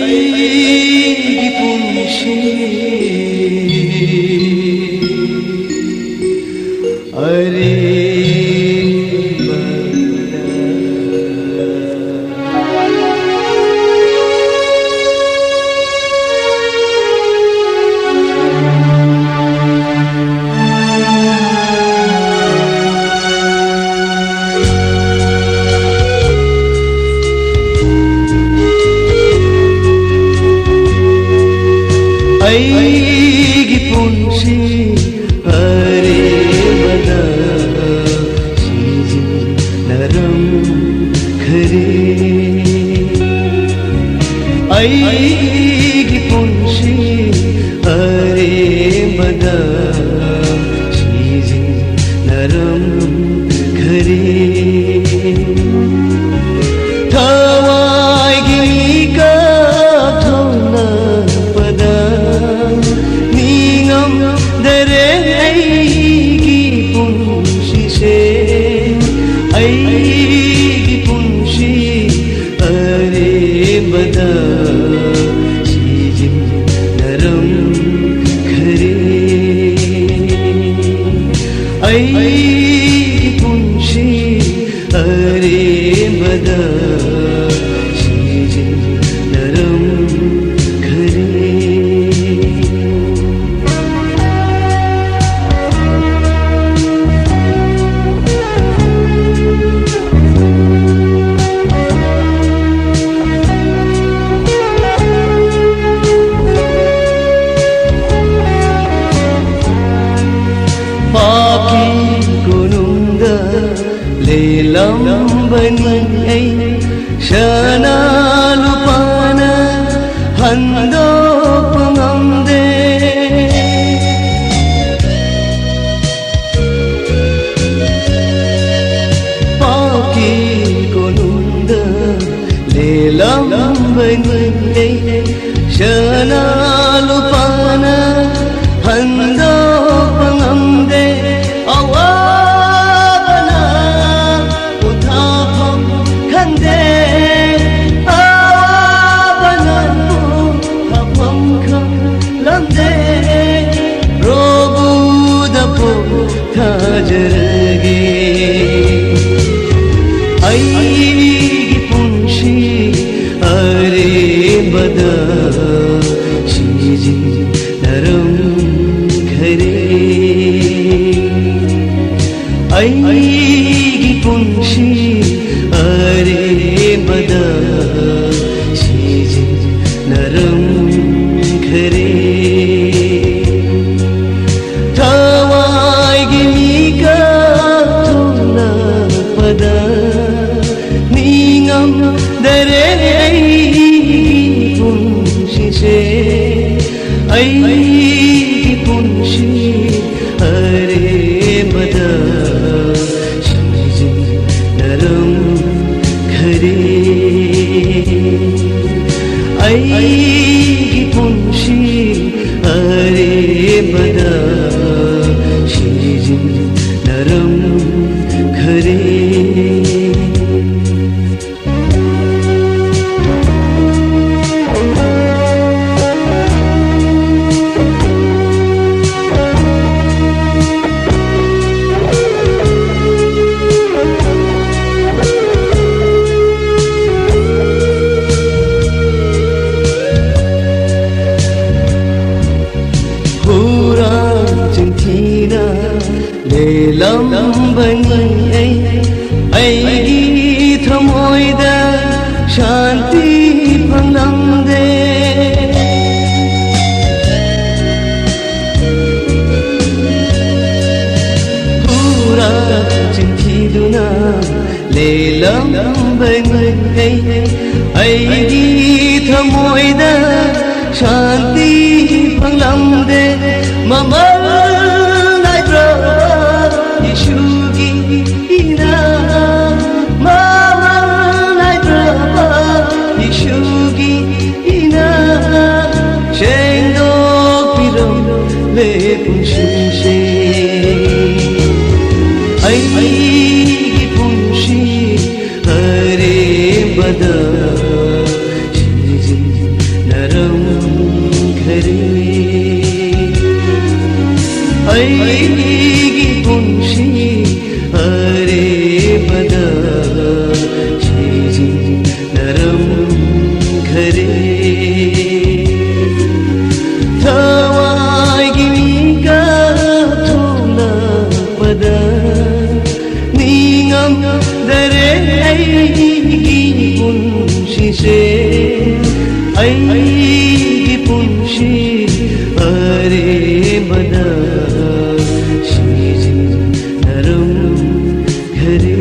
ꯑꯩꯒꯤ ꯄꯨꯟꯁꯤ ꯑꯩꯒꯤ ꯄꯨꯟꯁꯤ ꯑꯔꯦꯝꯕꯗ ꯁꯤꯖꯤꯟꯅꯔꯝꯈꯔꯦ ꯑꯩꯒꯤ ꯄꯨꯟꯁꯤ ꯑꯔꯦꯝꯕꯗ ꯁꯤꯖꯤꯟꯅꯔꯝꯈꯔꯦ ꯊꯋꯥꯏꯒꯤ ꯀꯥꯞꯊꯣꯛꯂꯛꯄꯗ ꯅꯤꯡꯉꯝꯗꯔꯦ ꯑꯩꯒꯤ ꯄꯨꯟꯁꯤꯁꯦ ꯑꯩꯒꯤ ꯄꯨꯟꯁꯤ ꯑꯔꯦꯝꯕꯗ ꯁꯤꯖꯤꯟꯅꯔꯝꯈꯔꯦ ꯑꯩꯒꯤ ꯄꯨꯟꯁꯤ ꯑꯔꯦꯝꯕꯗ पापी गुरुंदा लेलंबनी ऐ शना लुपाना हंदोपंगंदे पापी गुरुंदा लेलंबनी ऐ शना लुपाना हंदोपंगंदे awabana uthapam khande awabana uthapam khamde robudapo thajarage aigi punshi arembada sijinaram अय्गी Punshi अरेंबदा सिजिनरंखरे थवाइगी मीकाथोलपदा निंगमदरे अय्गी पुंशीसे अय्गी Punshi अरेंबदा अय्गी Punshi अरेंबदा सिजिनरंखरे लेलंबनी अय्गी थमोइदा शांति फंगलंदे पूरा चिंथिदुना लेलंबनी अय्गी थमोइदा शांति फंगलंदे ममल Yeshugi ina mama naitraba Yeshugi ina shendo piram le punshi aigi punshi अरे बदा ꯉꯝꯗꯔꯦ ꯑꯩꯒꯤ ꯄꯨꯟꯁꯤꯁꯦ ꯑꯩꯒꯤ ꯄꯨꯟꯁꯤ ꯑꯔꯦꯝꯕꯗ ꯁꯤꯖꯤꯟꯅꯔꯝꯈꯔꯦ